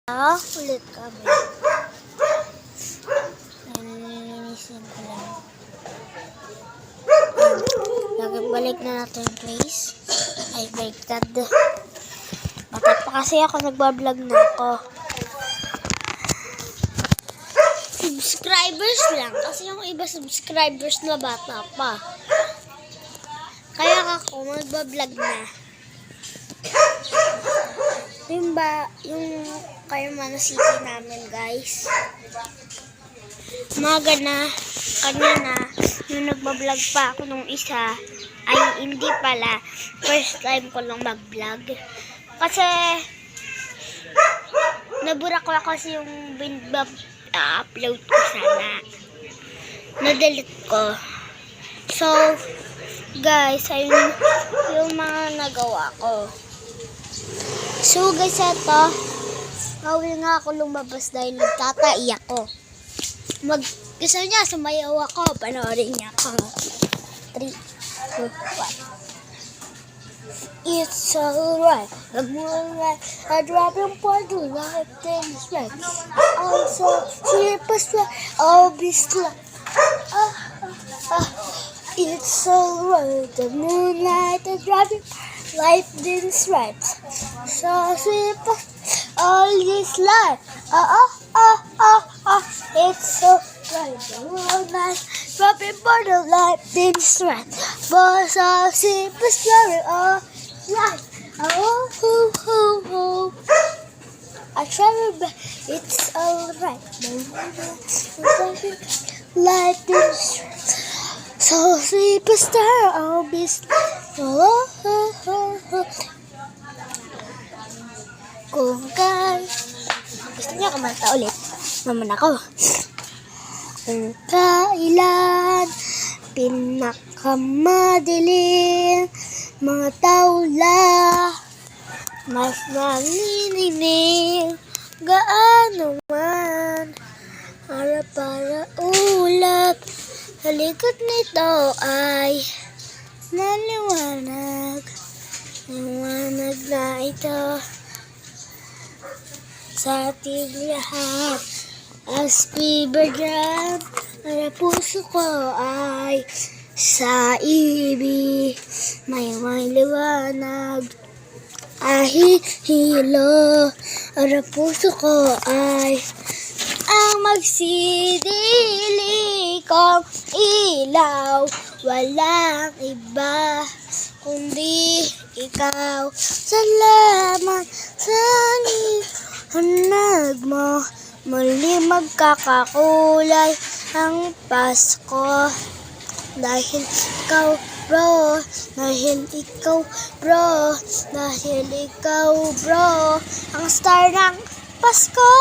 Ulit kami. Nilinisin ko lang. Balik na natin yung place. Ay, baliktad. Bata pa kasi ako, nagbablog na ako. Subscribers lang. Kasi yung iba subscribers na bata pa. Kaya ako, magbablog na. Yung Carmona City namin, guys. Umaga na, kanina, nung nagbablog pa ako nung isa, ay hindi pala. First time ko lang mag-vlog. Kasi, nabura ko kasi yung upload ko sana. Na-delete ko. So, guys, ayun yung mga nagawa ko. So, guys, ito, gawin nga ako lumabas dahil nagtataiyak ko. Gusto niya, sumayaw ako. Panoorin niya ako. 3, 2, 1. It's alright. The moonlight, I drop your point to life, then it's right. Also, sleep as well, I'll be slow. It's alright. The moonlight, I drop your life, then it's right. So sleep all this life. It's so right. The moonlight, dropping for the light, then it's right. But so sleep is very all right. I travel back. It's alright. The moonlight, light, then it's right. So sleep a star, I'll be Kung gusto niya kumanta ulit, naman ako. Kung kailan pinakamadilim, mga tawla mas nanininig, gaano man para ulap, sa likod nito ay naliwanag. Liwanag na ito sa ating lahat. As bibergan, ang puso ko ay sa ibig. May liwanag. Hilo, ang puso ko ay ang magsidilikong ilaw. Walang iba kundi ikaw. Salamat sa liwanag mo. Muli magkakakulay ang Pasko. Dahil ikaw bro, dahil ikaw bro, dahil ikaw bro, ang star ng Pasko,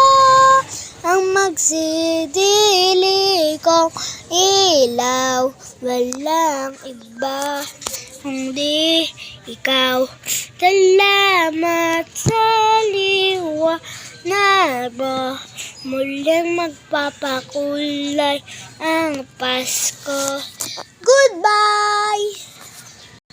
ang magsidilikong ilaw. Walang iba kundi ikaw. Salamat sa liwanag mo. Muling magpapakulay ang Pasko. Goodbye!